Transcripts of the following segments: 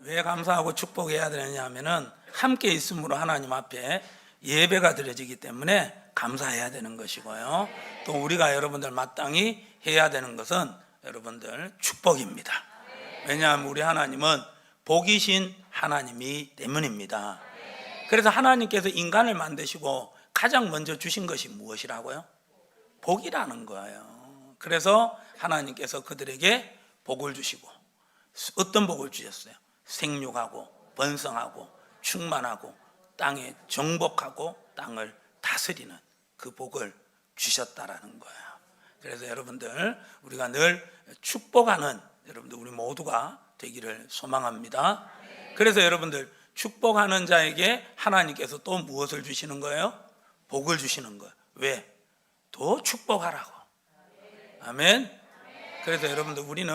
왜 감사하고 축복해야 되느냐 하면은 함께 있음으로 하나님 앞에 예배가 드려지기 때문에 감사해야 되는 것이고요. 또 우리가 여러분들 마땅히 해야 되는 것은 여러분들 축복입니다. 왜냐하면 우리 하나님은 복이신 하나님이 때문입니다. 그래서 하나님께서 인간을 만드시고 가장 먼저 주신 것이 무엇이라고요? 복이라는 거예요. 그래서 하나님께서 그들에게 복을 주시고, 어떤 복을 주셨어요? 생육하고 번성하고 충만하고 땅에 정복하고 땅을 다스리는 그 복을 주셨다라는 거예요. 그래서 여러분들 우리가 늘 축복하는 여러분들 우리 모두가 되기를 소망합니다. 그래서 여러분들 축복하는 자에게 하나님께서 또 무엇을 주시는 거예요? 복을 주시는 거예요. 왜? 더 축복하라고. 아멘. 그래서 여러분들 우리는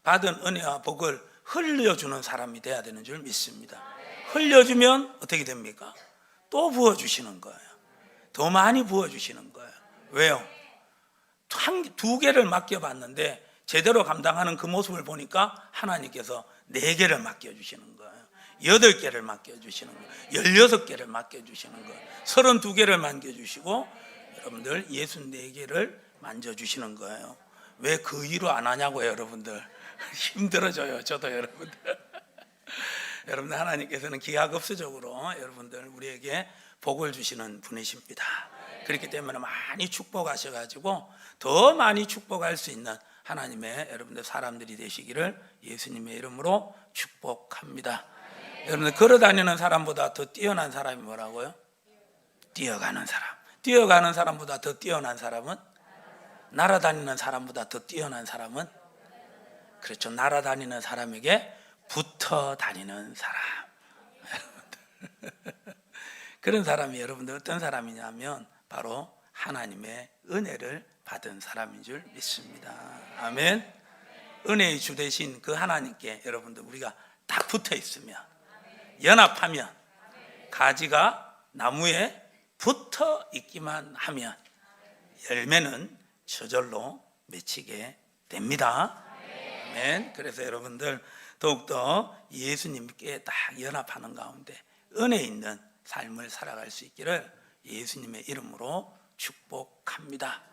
받은 은혜와 복을 흘려주는 사람이 돼야 되는 줄 믿습니다. 흘려주면 어떻게 됩니까? 또 부어주시는 거예요. 더 많이 부어주시는 거예요. 왜요? 두 개를 맡겨봤는데 제대로 감당하는 그 모습을 보니까 하나님께서 4개를 맡겨주시는 거예요. 8개를 맡겨주시는 거예요. 16개를 맡겨주시는 거예요. 32개를 맡겨주시고 여러분들 64개를 만져주시는 거예요. 왜 그 일을 안 하냐고요, 여러분들. 힘들어져요, 저도 여러분들. 여러분들 하나님께서는 기하급수적으로 여러분들 우리에게 복을 주시는 분이십니다. 그렇기 때문에 많이 축복하셔가지고 더 많이 축복할 수 있는 하나님의 여러분들 사람들이 되시기를 예수님의 이름으로 축복합니다. 여러분들 걸어다니는 사람보다 더 뛰어난 사람이 뭐라고요? 뛰어가는 사람. 뛰어가는 사람보다 더 뛰어난 사람은? 날아다니는 사람보다 더 뛰어난 사람은? 그렇죠. 날아다니는 사람에게 붙어 다니는 사람. 그런 사람이 여러분들 어떤 사람이냐면 바로 하나님의 은혜를 받은 사람인 줄 믿습니다. 아멘. 은혜의 주 되신 그 하나님께 여러분들 우리가 딱 붙어 있으면, 연합하면, 가지가 나무에 붙어 있기만 하면 열매는 저절로 맺히게 됩니다. 아멘. 그래서 여러분들 더욱더 예수님께 딱 연합하는 가운데 은혜 있는 삶을 살아갈 수 있기를 예수님의 이름으로 축복합니다.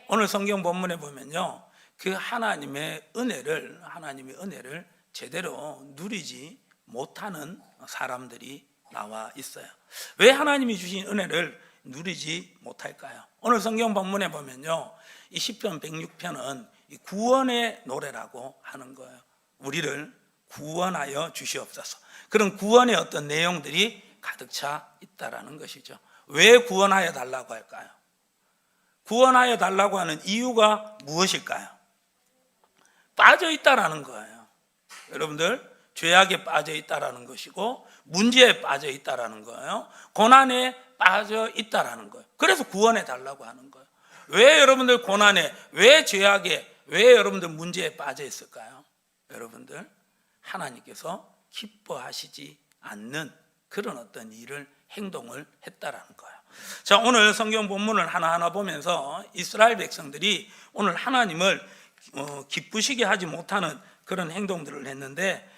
오늘 성경 본문에 보면요, 그 하나님의 은혜를 제대로 누리지 못하는 사람들이 나와 있어요. 왜 하나님이 주신 은혜를 누리지 못할까요? 오늘 성경 본문에 보면요, 이 시편 106편은 구원의 노래라고 하는 거예요. 우리를 구원하여 주시옵소서. 그런 구원의 어떤 내용들이 가득 차 있다라는 것이죠. 왜 구원하여 달라고 할까요? 구원하여 달라고 하는 이유가 무엇일까요? 빠져 있다라는 거예요. 여러분들 죄악에 빠져 있다라는 것이고 문제에 빠져 있다라는 거예요. 고난에 빠져 있다라는 거예요. 그래서 구원해 달라고 하는 거예요. 왜 여러분들 고난에, 왜 죄악에, 왜 여러분들 문제에 빠져 있을까요? 여러분들 하나님께서 기뻐하시지 않는 그런 어떤 일을, 행동을 했다라는 거예요. 자, 오늘 성경 본문을 하나하나 보면서 이스라엘 백성들이 오늘 하나님을 기쁘시게 하지 못하는 그런 행동들을 했는데,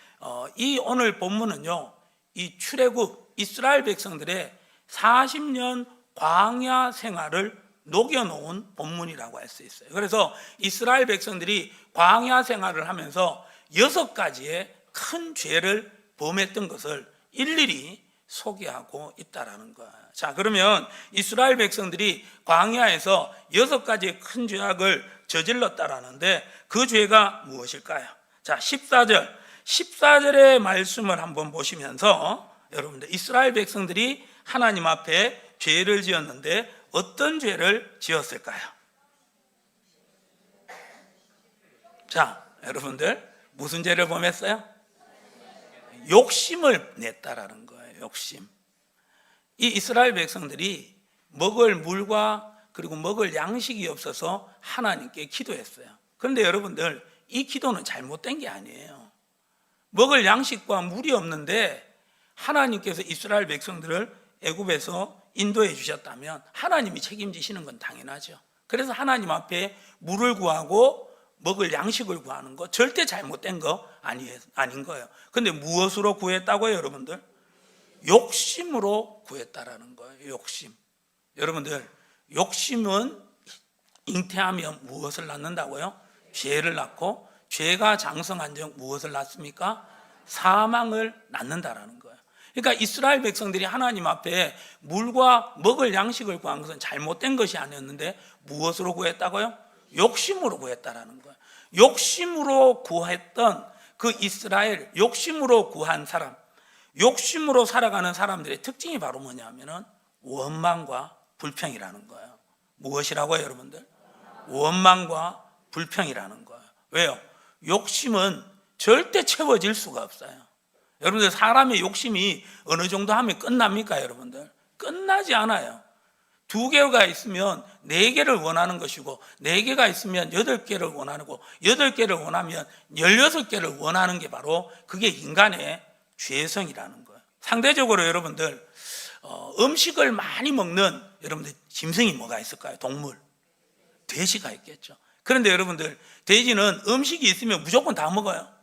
이 오늘 본문은요, 이 출애굽 이스라엘 백성들의 40년 광야 생활을 녹여놓은 본문이라고 할 수 있어요. 그래서 이스라엘 백성들이 광야 생활을 하면서 6가지의 큰 죄를 범했던 것을 일일이 소개하고 있다라는 거예요. 자, 그러면 이스라엘 백성들이 광야에서 6가지의 큰 죄악을 저질렀다라는데 그 죄가 무엇일까요? 자, 14절의 말씀을 한번 보시면서 여러분들 이스라엘 백성들이 하나님 앞에 죄를 지었는데 어떤 죄를 지었을까요? 자, 여러분들 무슨 죄를 범했어요? 욕심을 냈다라는 거예요. 욕심. 이 이스라엘 백성들이 먹을 물과 그리고 먹을 양식이 없어서 하나님께 기도했어요. 그런데 여러분들 이 기도는 잘못된 게 아니에요. 먹을 양식과 물이 없는데 하나님께서 이스라엘 백성들을 애굽에서 인도해 주셨다면 하나님이 책임지시는 건 당연하죠. 그래서 하나님 앞에 물을 구하고 먹을 양식을 구하는 거 절대 잘못된 거 아닌 거예요. 근데 무엇으로 구했다고요, 여러분들? 욕심으로 구했다라는 거예요. 욕심. 여러분들, 욕심은 잉태하면 무엇을 낳는다고요? 죄를 낳고, 죄가 장성한 적 무엇을 낳습니까? 사망을 낳는다라는 거예요. 그러니까 이스라엘 백성들이 하나님 앞에 물과 먹을 양식을 구한 것은 잘못된 것이 아니었는데 무엇으로 구했다고요? 욕심으로 구했다라는 거예요. 욕심으로 구했던 그 이스라엘, 욕심으로 구한 사람, 욕심으로 살아가는 사람들의 특징이 바로 뭐냐면은 원망과 불평이라는 거예요. 무엇이라고요, 여러분들? 원망과 불평이라는 거예요. 왜요? 욕심은 절대 채워질 수가 없어요. 여러분들, 사람의 욕심이 어느 정도 하면 끝납니까, 여러분들? 끝나지 않아요. 2개가 있으면 4개를 원하는 것이고, 4개가 있으면 8개를 원하는 거고, 8개를 원하면 16개를 원하는 게 바로 그게 인간의 죄성이라는 거예요. 상대적으로 여러분들, 음식을 많이 먹는 여러분들 짐승이 뭐가 있을까요? 동물. 돼지가 있겠죠. 그런데 여러분들, 돼지는 음식이 있으면 무조건 다 먹어요?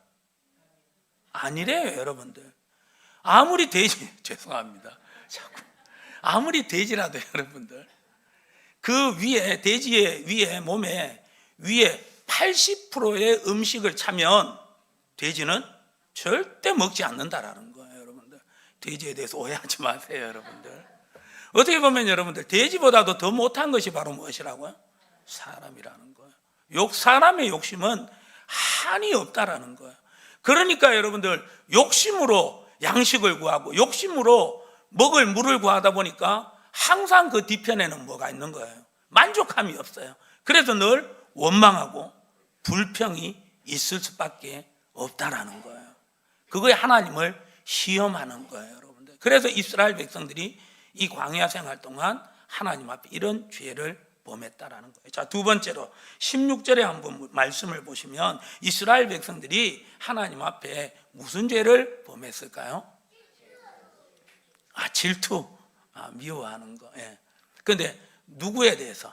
아니래요, 여러분들. 아무리 돼지, 죄송합니다. 자꾸. 아무리 돼지라도 여러분들, 그 위에, 돼지의 위에, 몸에, 위에 80%의 음식을 차면 돼지는 절대 먹지 않는다라는 거예요, 여러분들. 돼지에 대해서 오해하지 마세요, 여러분들. 어떻게 보면 여러분들, 돼지보다도 더 못한 것이 바로 무엇이라고요? 사람이라는 거예요. 사람의 욕심은 한이 없다라는 거예요. 그러니까 여러분들, 욕심으로 양식을 구하고 욕심으로 먹을 물을 구하다 보니까 항상 그 뒤편에는 뭐가 있는 거예요? 만족함이 없어요. 그래서 늘 원망하고 불평이 있을 수밖에 없다라는 거예요. 그거에 하나님을 시험하는 거예요, 여러분들. 그래서 이스라엘 백성들이 이 광야 생활 동안 하나님 앞에 이런 죄를 범했다라는 거예요. 자, 2번째로 16절에 한번 말씀을 보시면 이스라엘 백성들이 하나님 앞에 무슨 죄를 범했을까요? 질투, 미워하는 거. 예. 그런데 누구에 대해서?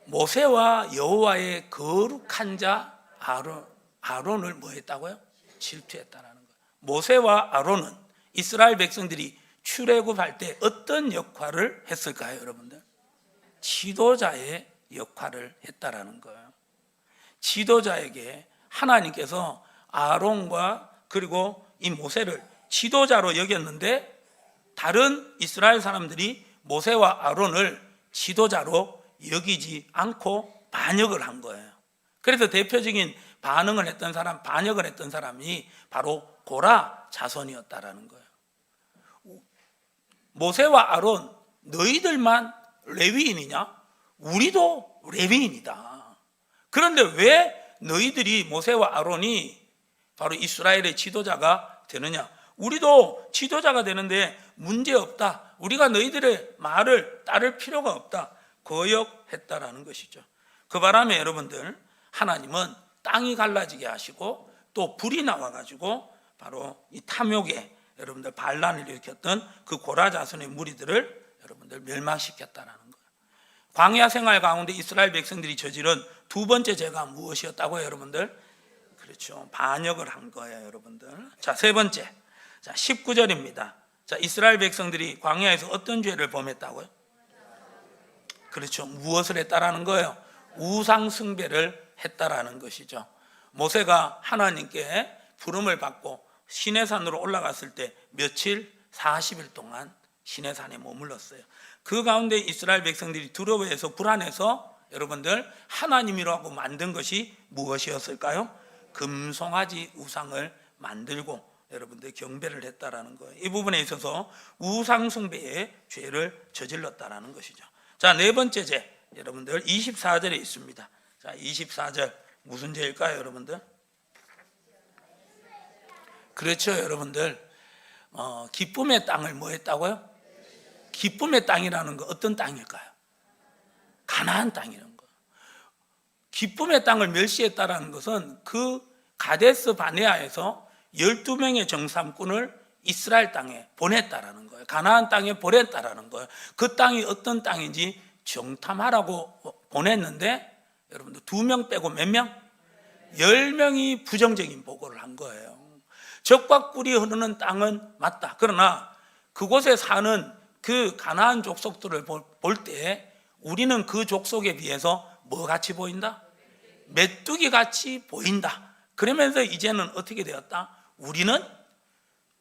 모세와 여호와의 거룩한 자 아론을 뭐 했다고요? 질투했다라는 거예요. 모세와 아론은 이스라엘 백성들이 출애굽할 때 어떤 역할을 했을까요, 여러분들? 지도자의 역할을 했다라는 거예요. 지도자에게 하나님께서 아론과 그리고 이 모세를 지도자로 여겼는데, 다른 이스라엘 사람들이 모세와 아론을 지도자로 여기지 않고 반역을 한 거예요. 그래서 대표적인 반역을 했던 사람이 바로 고라 자손이었다라는 거예요. 모세와 아론, 너희들만 레위인이냐? 우리도 레위인이다. 그런데 왜 너희들이, 모세와 아론이 바로 이스라엘의 지도자가 되느냐? 우리도 지도자가 되는데 문제없다. 우리가 너희들의 말을 따를 필요가 없다. 거역했다라는 것이죠. 그 바람에 여러분들, 하나님은 땅이 갈라지게 하시고 또 불이 나와가지고 바로 이 탐욕에 여러분들 반란을 일으켰던 그 고라 자손의 무리들을 여러분들 멸망시켰다라는 거예요. 광야 생활 가운데 이스라엘 백성들이 저지른 2번째 죄가 무엇이었다고요, 여러분들? 그렇죠. 반역을 한 거예요, 여러분들. 자, 3번째. 자, 19절입니다. 자, 이스라엘 백성들이 광야에서 어떤 죄를 범했다고요? 그렇죠. 무엇을 했다라는 거예요? 우상 숭배를 했다라는 것이죠. 모세가 하나님께 부름을 받고 시내산으로 올라갔을 때 며칠? 40일 동안 시내산에 머물렀어요. 그 가운데 이스라엘 백성들이 두려워해서 불안해서 여러분들 하나님이라고 만든 것이 무엇이었을까요? 금송아지 우상을 만들고 여러분들 경배를 했다라는 거예요. 이 부분에 있어서 우상 숭배의 죄를 저질렀다라는 것이죠. 자, 4번째 죄, 여러분들 24절에 있습니다. 자, 24절 무슨 죄일까요, 여러분들? 그렇죠, 여러분들. 기쁨의 땅을 뭐 했다고요? 기쁨의 땅이라는 거 어떤 땅일까요? 가나안 땅이라는 거예요. 기쁨의 땅을 멸시했다라는 것은 그 가데스 바네아에서 12명의 정탐꾼을 이스라엘 땅에 보냈다라는 거예요. 가나안 땅에 보냈다라는 거예요. 그 땅이 어떤 땅인지 정탐하라고 보냈는데 여러분들 2명 빼고 몇 명? 10명이 부정적인 보고를 한 거예요. 적과 꿀이 흐르는 땅은 맞다. 그러나 그곳에 사는 그 가나안 족속들을 볼 때 우리는 그 족속에 비해서 뭐 같이 보인다? 메뚜기 같이 보인다. 그러면서 이제는 어떻게 되었다? 우리는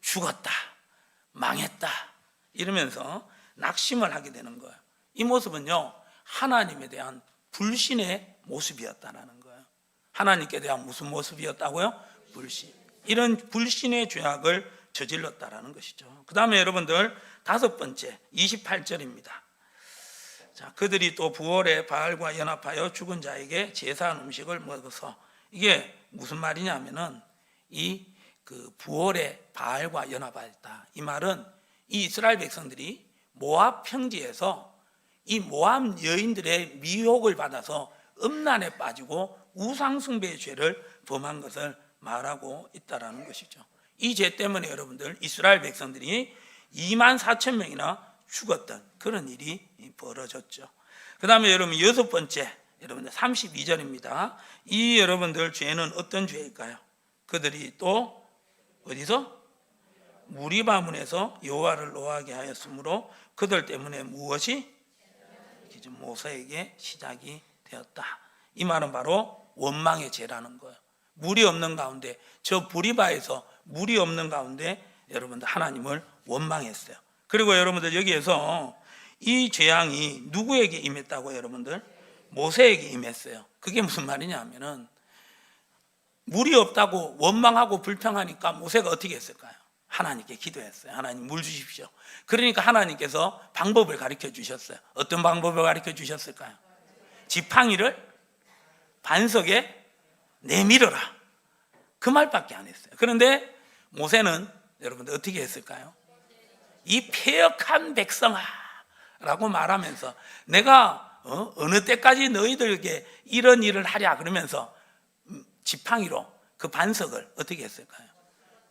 죽었다, 망했다, 이러면서 낙심을 하게 되는 거예요. 이 모습은요, 하나님에 대한 불신의 모습이었다는 거예요. 하나님께 대한 무슨 모습이었다고요? 불신. 이런 불신의 죄악을 저질렀다라는 것이죠. 그 다음에 여러분들 5번째 28절입니다. 자, 그들이 또 부월에 바알과 연합하여 죽은 자에게 제사한 음식을 먹어서, 이게 무슨 말이냐면은 이 부월에 바알과 연합하였다. 이 말은 이 이스라엘 백성들이 모압 평지에서 이 모압 여인들의 미혹을 받아서 음란에 빠지고 우상숭배의 죄를 범한 것을 말하고 있다라는 것이죠. 이 죄 때문에 여러분들 이스라엘 백성들이 24,000명이나 죽었던 그런 일이 벌어졌죠. 그 다음에 여러분 6번째, 여러분들 32절입니다. 이 여러분들 죄는 어떤 죄일까요? 그들이 또 어디서? 무리바문에서 여호와를 노하게 하였으므로 그들 때문에 무엇이? 모세에게 시작이 되었다. 이 말은 바로 원망의 죄라는 거예요. 물이 없는 가운데, 저 부리바에서 물이 없는 가운데 여러분들 하나님을 원망했어요. 그리고 여러분들 여기에서 이 재앙이 누구에게 임했다고? 여러분들 모세에게 임했어요. 그게 무슨 말이냐 하면은 물이 없다고 원망하고 불평하니까 모세가 어떻게 했을까요? 하나님께 기도했어요. 하나님 물 주십시오. 그러니까 하나님께서 방법을 가르쳐 주셨어요. 어떤 방법을 가르쳐 주셨을까요? 지팡이를 반석에 내밀어라. 그 말밖에 안 했어요. 그런데 모세는 여러분들 어떻게 했을까요? 이 패역한 백성아 라고 말하면서 내가 어느 때까지 너희들에게 이런 일을 하랴 그러면서 지팡이로 그 반석을 어떻게 했을까요?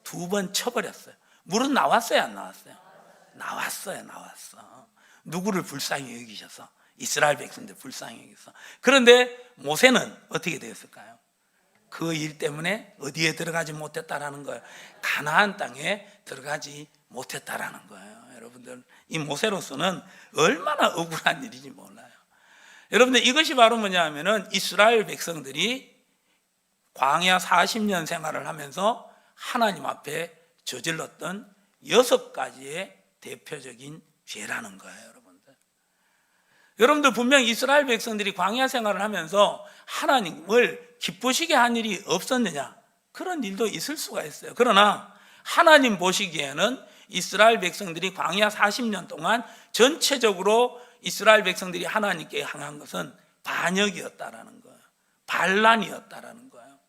2번 쳐버렸어요. 물은 나왔어요, 안 나왔어요? 나왔어요. 누구를 불쌍히 여기셔서? 이스라엘 백성들 불쌍히 여기서. 그런데 모세는 어떻게 되었을까요? 그 일 때문에 어디에 들어가지 못했다라는 거예요. 가나안 땅에 들어가지 못했다라는 거예요. 여러분들 이 모세로서는 얼마나 억울한 일인지 몰라요. 여러분들 이것이 바로 뭐냐 하면은 이스라엘 백성들이 광야 40년 생활을 하면서 하나님 앞에 저질렀던 6가지의 대표적인 죄라는 거예요. 여러분들 분명 이스라엘 백성들이 광야 생활을 하면서 하나님을 기쁘시게 한 일이 없었느냐? 그런 일도 있을 수가 있어요. 그러나 하나님 보시기에는 이스라엘 백성들이 광야 40년 동안 전체적으로 이스라엘 백성들이 하나님께 향한 것은 반역이었다라는 거예요. 반란이었다라는 거예요.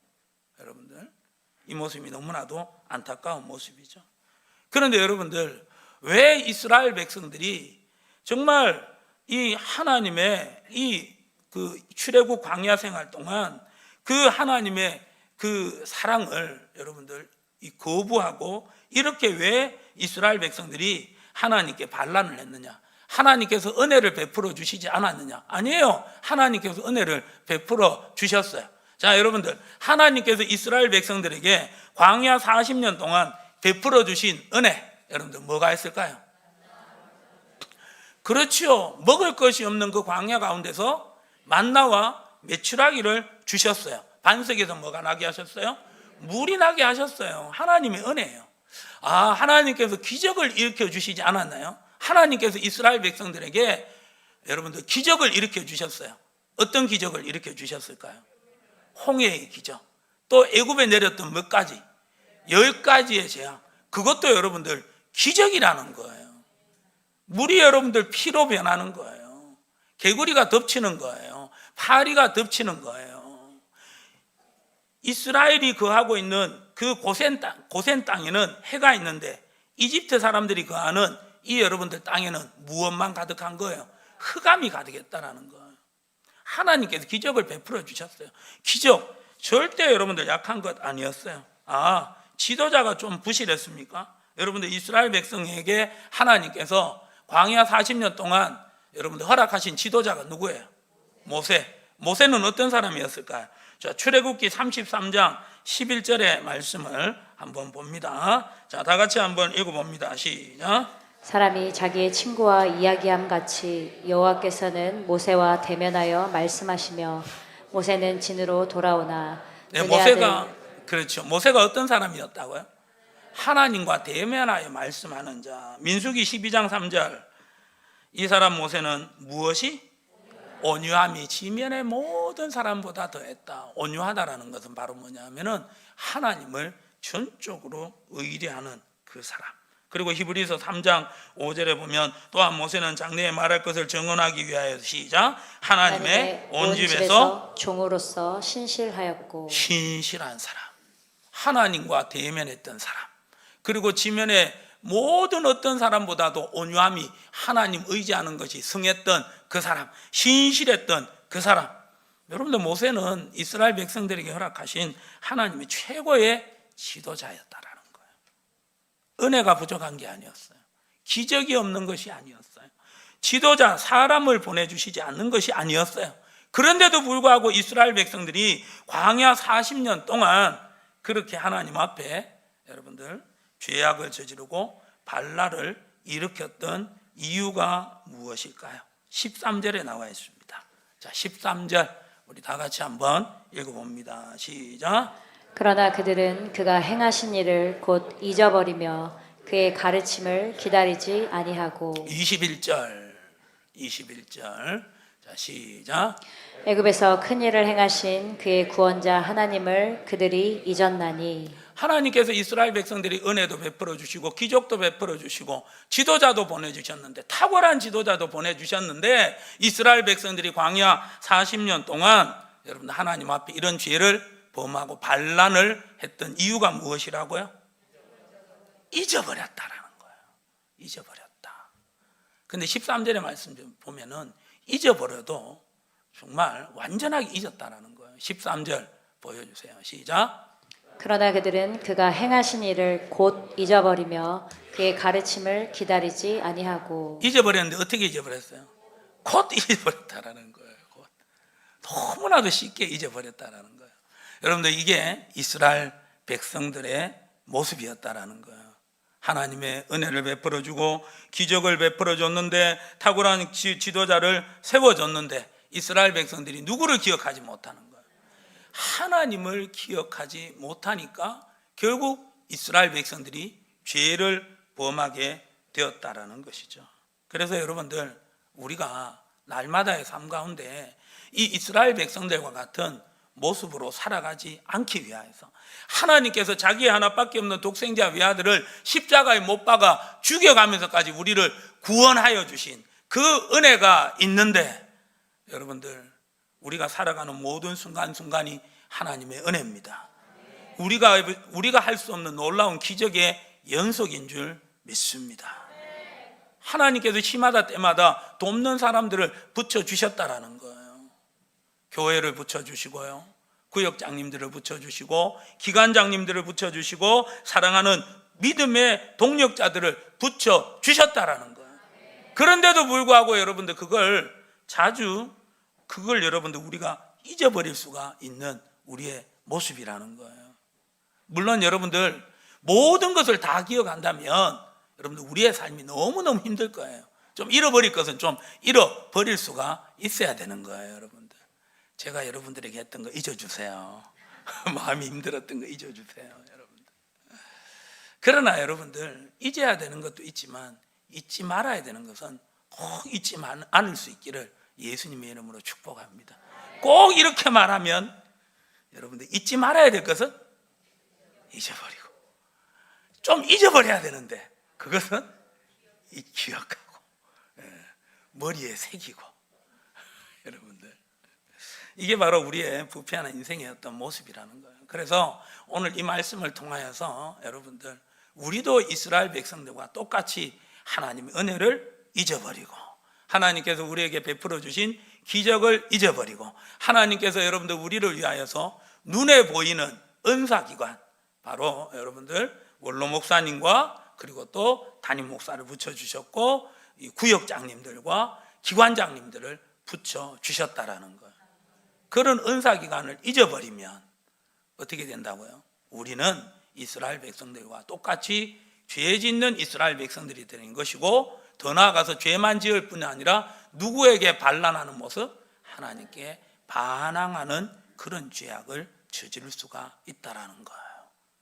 여러분들 이 모습이 너무나도 안타까운 모습이죠. 그런데 여러분들 왜 이스라엘 백성들이 정말 이 하나님의 이 출애굽 광야 생활 동안 그 하나님의 그 사랑을 여러분들 거부하고 이렇게 왜 이스라엘 백성들이 하나님께 반란을 했느냐? 하나님께서 은혜를 베풀어 주시지 않았느냐? 아니에요. 하나님께서 은혜를 베풀어 주셨어요. 자, 여러분들 하나님께서 이스라엘 백성들에게 광야 40년 동안 베풀어 주신 은혜, 여러분들 뭐가 있을까요? 그렇죠. 먹을 것이 없는 그 광야 가운데서 만나와 메추라기를 주셨어요. 반석에서 뭐가 나게 하셨어요? 물이 나게 하셨어요. 하나님의 은혜예요. 하나님께서 기적을 일으켜 주시지 않았나요? 하나님께서 이스라엘 백성들에게 여러분들 기적을 일으켜 주셨어요. 어떤 기적을 일으켜 주셨을까요? 홍해의 기적. 또 애굽에 내렸던 몇 가지? 10가지의 재앙. 그것도 여러분들 기적이라는 거예요. 물이 여러분들 피로 변하는 거예요. 개구리가 덮치는 거예요. 파리가 덮치는 거예요. 이스라엘이 거하고 있는 그 고센 땅에는 해가 있는데 이집트 사람들이 거하는 이 여러분들 땅에는 무엇만 가득한 거예요? 흑암이 가득했다라는 거예요. 하나님께서 기적을 베풀어 주셨어요. 기적 절대 여러분들 약한 것 아니었어요. 지도자가 좀 부실했습니까? 여러분들 이스라엘 백성에게 하나님께서 광야 40년 동안 여러분들 허락하신 지도자가 누구예요? 모세. 모세는 어떤 사람이었을까요? 자, 출애굽기 33장 11절의 말씀을 한번 봅니다. 자, 다 같이 한번 읽어봅니다. 시작. 사람이 자기의 친구와 이야기함 같이 여호와께서는 모세와 대면하여 말씀하시며 모세는 진으로 돌아오나 네, 눈의 모세가 아들 그렇죠. 모세가 어떤 사람이었다고요? 하나님과 대면하여 말씀하는 자. 민수기 12장 3절. 이 사람 모세는 무엇이? 온유함이 지면의 모든 사람보다 더했다. 온유하다라는 것은 바로 뭐냐면은 하나님을 전적으로 의뢰하는 그 사람. 그리고 히브리서 3장 5절에 보면 또한 모세는 장래에 말할 것을 증언하기 위하여 시작. 하나님의 온 집에서 종으로서 신실하였고 신실한 사람, 하나님과 대면했던 사람, 그리고 지면의 모든 어떤 사람보다도 온유함이 하나님 의지하는 것이 성했던 그 사람, 신실했던 그 사람. 여러분들, 모세는 이스라엘 백성들에게 허락하신 하나님의 최고의 지도자였다라는 거예요. 은혜가 부족한 게 아니었어요. 기적이 없는 것이 아니었어요. 지도자, 사람을 보내주시지 않는 것이 아니었어요. 그런데도 불구하고 이스라엘 백성들이 광야 40년 동안 그렇게 하나님 앞에 여러분들 죄악을 저지르고 발랄을 일으켰던 이유가 무엇일까요? 13절에 나와 있습니다. 자, 13절 우리 다 같이 한번 읽어봅니다. 시작. 그러나 그들은 그가 행하신 일을 곧 잊어버리며 그의 가르침을 기다리지 아니하고 21절 자, 시작. 애굽에서 큰 일을 행하신 그의 구원자 하나님을 그들이 잊었나니 하나님께서 이스라엘 백성들이 은혜도 베풀어 주시고 기적도 베풀어 주시고 지도자도 보내주셨는데, 탁월한 지도자도 보내주셨는데, 이스라엘 백성들이 광야 40년 동안 여러분 하나님 앞에 이런 죄를 범하고 반란을 했던 이유가 무엇이라고요? 잊어버렸다라는 거예요. 잊어버렸다. 근데 13절의 말씀 좀 보면은 잊어버려도 정말 완전하게 잊었다라는 거예요. 13절 보여주세요. 시작. 그러나 그들은 그가 행하신 일을 곧 잊어버리며 그의 가르침을 기다리지 아니하고 잊어버렸는데 어떻게 잊어버렸어요? 곧 잊어버렸다라는 거예요. 곧. 너무나도 쉽게 잊어버렸다라는 거예요. 여러분들, 이게 이스라엘 백성들의 모습이었다라는 거예요. 하나님의 은혜를 베풀어주고 기적을 베풀어줬는데, 탁월한 지도자를 세워줬는데 이스라엘 백성들이 누구를 기억하지 못하는 거예요. 하나님을 기억하지 못하니까 결국 이스라엘 백성들이 죄를 범하게 되었다라는 것이죠. 그래서 여러분들, 우리가 날마다의 삶 가운데 이 이스라엘 백성들과 같은 모습으로 살아가지 않기 위하여서 하나님께서 자기의 하나밖에 없는 독생자 외아들을 십자가에 못 박아 죽여가면서까지 우리를 구원하여 주신 그 은혜가 있는데, 여러분들, 우리가 살아가는 모든 순간순간이 하나님의 은혜입니다. 우리가 할 수 없는 놀라운 기적의 연속인 줄 믿습니다. 하나님께서 시마다 때마다 돕는 사람들을 붙여주셨다라는 거예요. 교회를 붙여주시고요, 구역장님들을 붙여주시고, 기관장님들을 붙여주시고, 사랑하는 믿음의 동력자들을 붙여주셨다라는 거예요. 그런데도 불구하고 여러분들, 그걸 여러분들 우리가 잊어버릴 수가 있는 우리의 모습이라는 거예요. 물론 여러분들, 모든 것을 다 기억한다면 여러분들 우리의 삶이 너무너무 힘들 거예요. 좀 잃어버릴 것은 좀 잃어버릴 수가 있어야 되는 거예요. 여러분들, 제가 여러분들에게 했던 거 잊어주세요. 마음이 힘들었던 거 잊어주세요, 여러분들. 그러나 여러분들, 잊어야 되는 것도 있지만 잊지 말아야 되는 것은 꼭 잊지 않을 수 있기를 예수님의 이름으로 축복합니다. 꼭 이렇게 말하면 여러분들, 잊지 말아야 될 것은 잊어버리고, 좀 잊어버려야 되는데 그것은 기억하고 머리에 새기고. 여러분들, 이게 바로 우리의 부패하는 인생의 어떤 모습이라는 거예요. 그래서 오늘 이 말씀을 통하여서 여러분들, 우리도 이스라엘 백성들과 똑같이 하나님의 은혜를 잊어버리고, 하나님께서 우리에게 베풀어 주신 기적을 잊어버리고, 하나님께서 여러분들 우리를 위하여서 눈에 보이는 은사기관, 바로 여러분들 원로 목사님과 그리고 또 담임 목사를 붙여주셨고, 이 구역장님들과 기관장님들을 붙여주셨다라는 거예요. 그런 은사기간을 잊어버리면 어떻게 된다고요? 우리는 이스라엘 백성들과 똑같이 죄 짓는 이스라엘 백성들이 되는 것이고, 더 나아가서 죄만 지을 뿐이 아니라 누구에게 반란하는 모습? 하나님께 반항하는 그런 죄악을 저지를 수가 있다라는 거예요.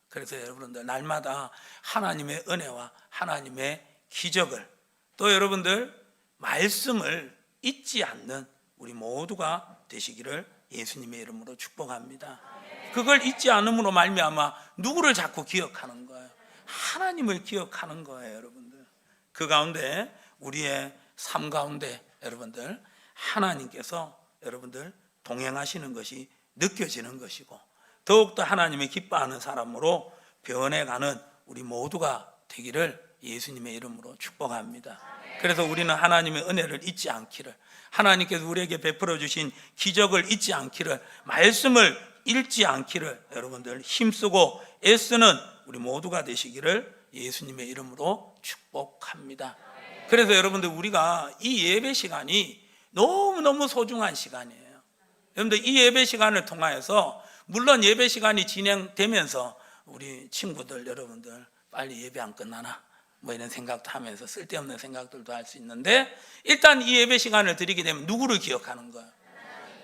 그래서 여러분들 날마다 하나님의 은혜와 하나님의 기적을, 또 여러분들 말씀을 잊지 않는 우리 모두가 되시기를 예수님의 이름으로 축복합니다. 그걸 잊지 않음으로 말미암아 누구를 자꾸 기억하는 거예요? 하나님을 기억하는 거예요, 여러분들. 그 가운데 우리의 삶 가운데 여러분들 하나님께서 여러분들 동행하시는 것이 느껴지는 것이고, 더욱더 하나님의 기뻐하는 사람으로 변해가는 우리 모두가 되기를 예수님의 이름으로 축복합니다. 그래서 우리는 하나님의 은혜를 잊지 않기를, 하나님께서 우리에게 베풀어 주신 기적을 잊지 않기를, 말씀을 잃지 않기를 여러분들 힘쓰고 애쓰는 우리 모두가 되시기를 예수님의 이름으로 축복합니다. 그래서 여러분들 우리가 이 예배 시간이 너무너무 소중한 시간이에요. 여러분들 이 예배 시간을 통하여서, 물론 예배 시간이 진행되면서 우리 친구들 여러분들 빨리 예배 안 끝나나 뭐 이런 생각도 하면서 쓸데없는 생각들도 할 수 있는데, 일단 이 예배 시간을 드리게 되면 누구를 기억하는 거예요?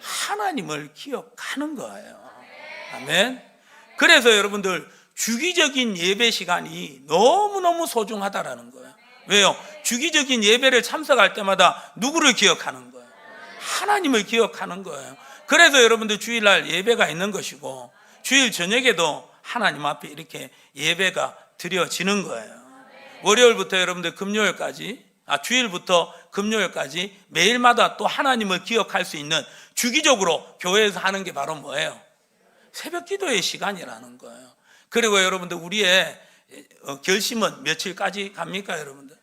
하나님을 기억하는 거예요. 아멘. 그래서 여러분들 주기적인 예배 시간이 너무너무 소중하다라는 거예요. 왜요? 주기적인 예배를 참석할 때마다 누구를 기억하는 거예요? 하나님을 기억하는 거예요. 그래서 여러분들 주일날 예배가 있는 것이고, 주일 저녁에도 하나님 앞에 이렇게 예배가 드려지는 거예요. 월요일부터 여러분들 금요일까지, 주일부터 금요일까지 매일마다 또 하나님을 기억할 수 있는, 주기적으로 교회에서 하는 게 바로 뭐예요? 새벽 기도의 시간이라는 거예요. 그리고 여러분들 우리의 결심은 며칠까지 갑니까, 여러분들?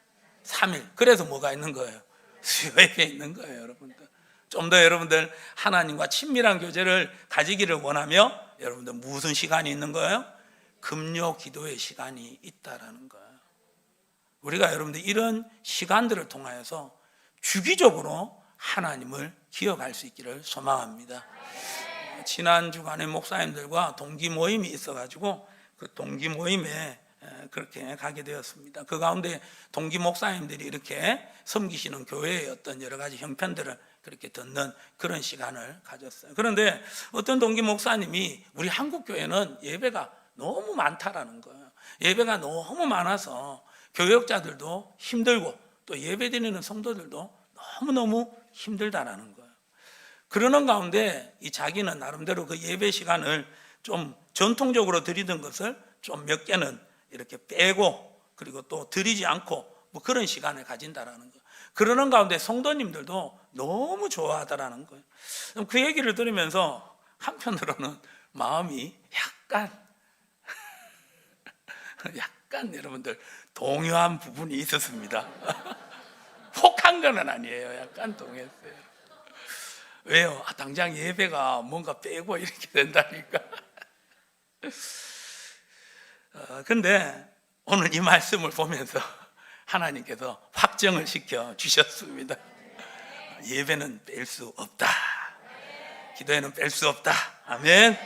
3일. 그래서 뭐가 있는 거예요? 수요 예배 있는 거예요, 여러분들. 좀 더 여러분들 하나님과 친밀한 교제를 가지기를 원하며 여러분들 무슨 시간이 있는 거예요? 금요 기도의 시간이 있다라는 거예요. 우리가 여러분들 이런 시간들을 통하여서 주기적으로 하나님을 기억할 수 있기를 소망합니다. 지난 주간에 목사님들과 동기 모임이 있어가지고 그 동기 모임에 그렇게 가게 되었습니다. 그 가운데 동기 목사님들이 이렇게 섬기시는 교회의 어떤 여러 가지 형편들을 그렇게 듣는 그런 시간을 가졌어요. 그런데 어떤 동기 목사님이 우리 한국 교회는 예배가 너무 많다라는 거예요. 예배가 너무 많아서 교역자들도 힘들고 또 예배드리는 성도들도 너무너무 힘들다라는 거예요. 그러는 가운데 이 자기는 나름대로 그 예배 시간을 좀 전통적으로 드리던 것을 좀 몇 개는 이렇게 빼고, 그리고 또 드리지 않고 뭐 그런 시간을 가진다라는 거예요. 그러는 가운데 성도님들도 너무 좋아하다라는 거예요. 그 얘기를 들으면서 한편으로는 마음이 약간 여러분들 동요한 부분이 있었습니다. 혹한 건 아니에요. 약간 동요했어요. 왜요? 당장 예배가 뭔가 빼고 이렇게 된다니까. 근데 오늘 이 말씀을 보면서 하나님께서 확정을 시켜 주셨습니다. 예배는 뺄 수 없다. 기도에는 뺄 수 없다. 아멘.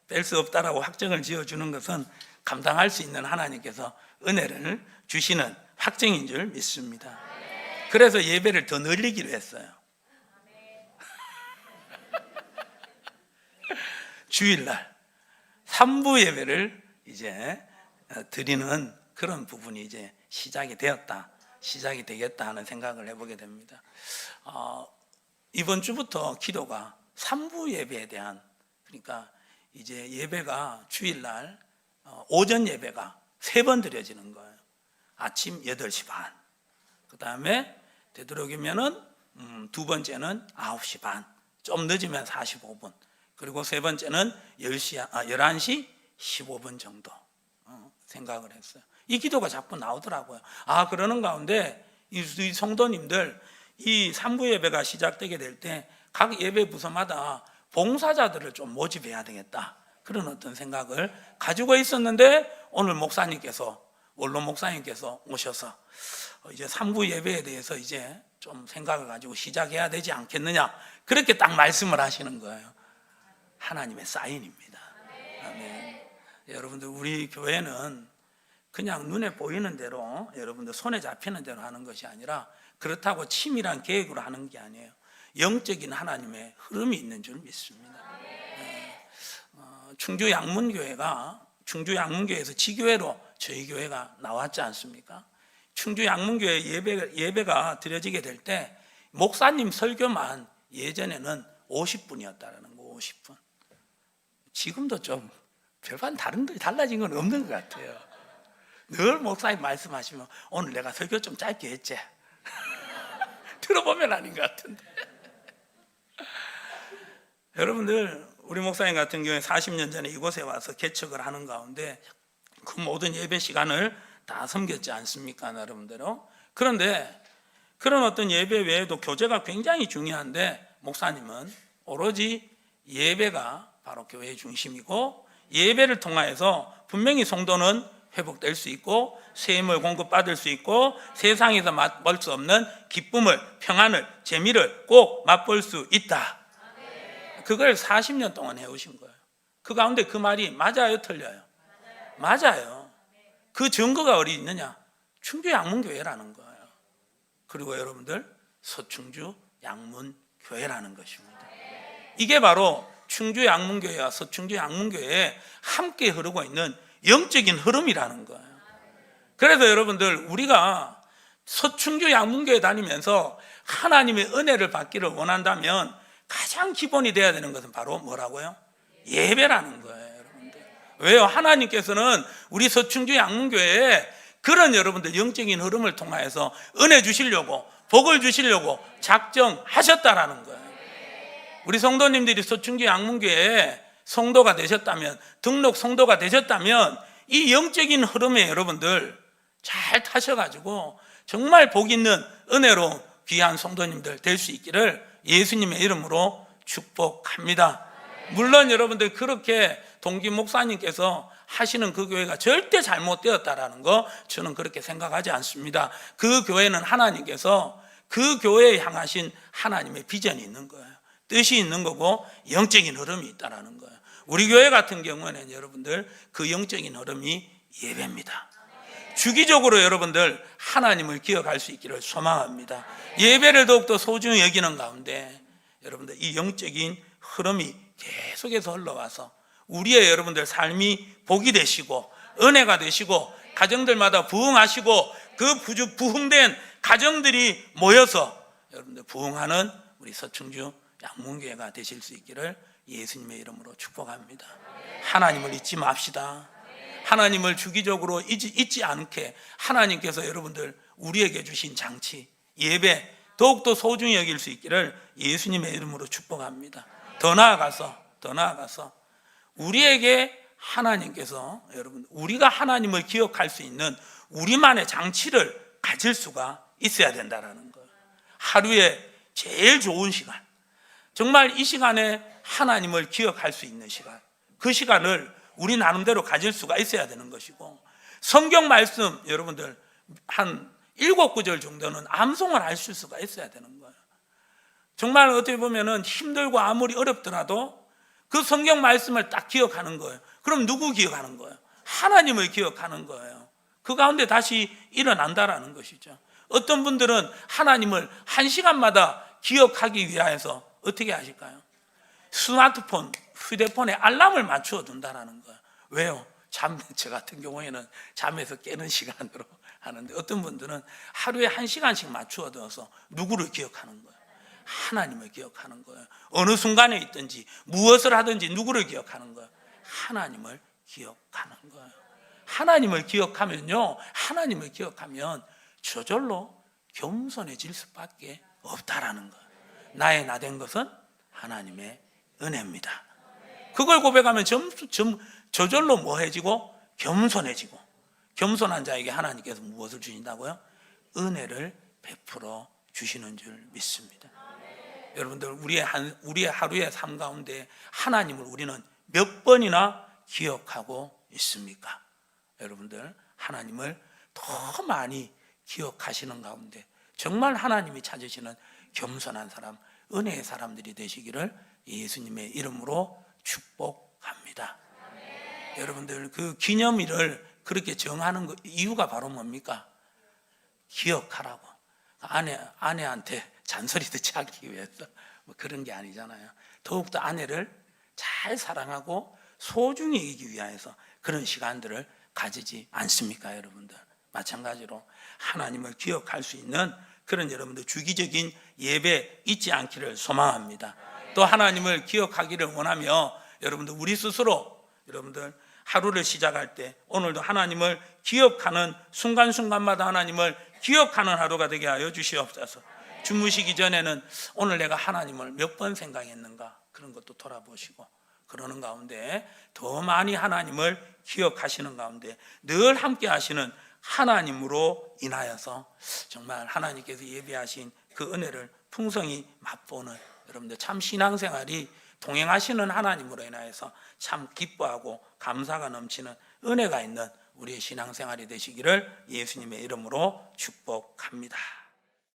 뺄 수 없다라고 확정을 지어주는 것은 감당할 수 있는 하나님께서 은혜를 주시는 확정인 줄 믿습니다. 그래서 예배를 더 늘리기로 했어요. 주일날 3부 예배를 이제 드리는 그런 부분이 이제 시작이 되겠다 하는 생각을 해보게 됩니다. 이번 주부터 기도가 3부 예배에 대한, 그러니까 이제 예배가 주일날 오전 예배가 3번 드려지는 거예요. 아침 8시 반, 그 다음에 되도록이면은 두 번째는 9시 반, 좀 늦으면 45분, 그리고 세 번째는 11시 15분 정도 생각을 했어요. 이 기도가 자꾸 나오더라고요. 그러는 가운데 이 성도님들 이 3부 예배가 시작되게 될 때 각 예배 부서마다 봉사자들을 좀 모집해야 되겠다, 그런 어떤 생각을 가지고 있었는데, 오늘 원로 목사님께서 오셔서 이제 3부 예배에 대해서 이제 좀 생각을 가지고 시작해야 되지 않겠느냐, 그렇게 딱 말씀을 하시는 거예요. 하나님의 사인입니다. 아멘. 여러분들, 우리 교회는 그냥 눈에 보이는 대로, 여러분들 손에 잡히는 대로 하는 것이 아니라 그렇다고 치밀한 계획으로 하는 게 아니에요. 영적인 하나님의 흐름이 있는 줄 믿습니다. 충주 양문교회에서 지교회로 저희 교회가 나왔지 않습니까? 충주 양문교회 예배가 드려지게 될 때 목사님 설교만 예전에는 50분이었다라는 거. 50분. 지금도 좀 별반 달라진 건 없는 것 같아요. 늘 목사님 말씀하시면 오늘 내가 설교 좀 짧게 했지. 들어보면 아닌 것 같은데. 여러분들, 우리 목사님 같은 경우에 40년 전에 이곳에 와서 개척을 하는 가운데 그 모든 예배 시간을 다 섬겼지 않습니까, 여러분들요? 그런데 그런 어떤 예배 외에도 교제가 굉장히 중요한데, 목사님은 오로지 예배가 바로 교회의 중심이고, 예배를 통하여서 분명히 성도는 회복될 수 있고 새 힘을 공급받을 수 있고 세상에서 맛볼 수 없는 기쁨을, 평안을, 재미를 꼭 맛볼 수 있다. 그걸 40년 동안 해오신 거예요. 그 가운데 그 말이 맞아요, 틀려요? 맞아요. 그 증거가 어디 있느냐? 충주 양문교회라는 거예요. 그리고 여러분들, 서충주 양문교회라는 것입니다. 이게 바로 충주 양문교회와 서충주 양문교회에 함께 흐르고 있는 영적인 흐름이라는 거예요. 그래서 여러분들, 우리가 서충주 양문교회 다니면서 하나님의 은혜를 받기를 원한다면 가장 기본이 되어야 되는 것은 바로 뭐라고요? 예배라는 거예요, 여러분들. 왜요? 하나님께서는 우리 서충주 양문교회에 그런 여러분들 영적인 흐름을 통하여서 은혜 주시려고, 복을 주시려고 작정하셨다라는 거예요. 우리 성도님들이 서충주 양문교회에 성도가 되셨다면, 등록 성도가 되셨다면 이 영적인 흐름에 여러분들 잘 타셔가지고 정말 복 있는 은혜로운 귀한 성도님들 될 수 있기를 예수님의 이름으로 축복합니다. 물론 여러분들, 그렇게 동기 목사님께서 하시는 그 교회가 절대 잘못되었다라는 거 저는 그렇게 생각하지 않습니다. 그 교회는 하나님께서 그 교회에 향하신 하나님의 비전이 있는 거예요. 뜻이 있는 거고 영적인 흐름이 있다라는 거예요. 우리 교회 같은 경우에는 여러분들, 그 영적인 흐름이 예배입니다. 주기적으로 여러분들 하나님을 기억할 수 있기를 소망합니다. 예배를 더욱더 소중히 여기는 가운데 여러분들, 이 영적인 흐름이 계속해서 흘러와서 우리의 여러분들 삶이 복이 되시고 은혜가 되시고 가정들마다 부흥하시고 그 부흥된 가정들이 모여서 여러분들 부흥하는 우리 서충주 양문교회가 되실 수 있기를 예수님의 이름으로 축복합니다. 하나님을 잊지 맙시다. 하나님을 주기적으로 잊지 않게 하나님께서 여러분들 우리에게 주신 장치, 예배 더욱더 소중히 여길 수 있기를 예수님의 이름으로 축복합니다. 더 나아가서 우리에게 하나님께서, 여러분, 우리가 하나님을 기억할 수 있는 우리만의 장치를 가질 수가 있어야 된다는 거예요. 하루에 제일 좋은 시간, 정말 이 시간에 하나님을 기억할 수 있는 시간, 그 시간을 우리 나름대로 가질 수가 있어야 되는 것이고, 성경 말씀 여러분들 한 7구절 정도는 암송을 하실 수가 있어야 되는 거예요. 정말 어떻게 보면은 힘들고 아무리 어렵더라도 그 성경 말씀을 딱 기억하는 거예요. 그럼 누구 기억하는 거예요? 하나님을 기억하는 거예요. 그 가운데 다시 일어난다라는 것이죠. 어떤 분들은 하나님을 1시간마다 기억하기 위해서 어떻게 하실까요? 스마트폰, 휴대폰에 알람을 맞추어 둔다라는 거예요. 왜요? 저 같은 경우에는 잠에서 깨는 시간으로 하는데, 어떤 분들은 하루에 1시간씩 맞추어 둬서 누구를 기억하는 거예요? 하나님을 기억하는 거예요. 어느 순간에 있든지 무엇을 하든지 누구를 기억하는 거예요? 하나님을 기억하는 거예요. 하나님을 기억하면요, 하나님을 기억하면 저절로 겸손해질 수밖에 없다라는 거예요. 나의 나 된 것은 하나님의 은혜입니다. 그걸 고백하면 저절로 뭐해지고 겸손해지고, 겸손한 자에게 하나님께서 무엇을 주신다고요? 은혜를 베풀어 주시는 줄 믿습니다. 여러분들, 우리의 하루의 삶 가운데 하나님을 우리는 몇 번이나 기억하고 있습니까? 여러분들, 하나님을 더 많이 기억하시는 가운데 정말 하나님이 찾으시는 겸손한 사람, 은혜의 사람들이 되시기를 예수님의 이름으로 축복합니다. 여러분들 그 기념일을 그렇게 정하는 이유가 바로 뭡니까? 기억하라고. 아내한테 잔소리 듣지 않기 위해서 뭐 그런 게 아니잖아요. 더욱더 아내를 잘 사랑하고 소중히 여기기 위해서 그런 시간들을 가지지 않습니까, 여러분들? 마찬가지로 하나님을 기억할 수 있는 그런 여러분들 주기적인 예배 잊지 않기를 소망합니다. 또 하나님을 기억하기를 원하며 여러분들 우리 스스로 여러분들 하루를 시작할 때 오늘도 하나님을 기억하는 순간순간마다 하나님을 기억하는 하루가 되게 하여 주시옵소서. 주무시기 전에는 오늘 내가 하나님을 몇 번 생각했는가 그런 것도 돌아보시고 그러는 가운데 더 많이 하나님을 기억하시는 가운데 늘 함께 하시는 하나님으로 인하여서 정말 하나님께서 예비하신 그 은혜를 풍성히 맛보는 여러분들 참 신앙생활이 동행하시는 하나님으로 인하여서 참 기뻐하고 감사가 넘치는 은혜가 있는 우리의 신앙생활이 되시기를 예수님의 이름으로 축복합니다.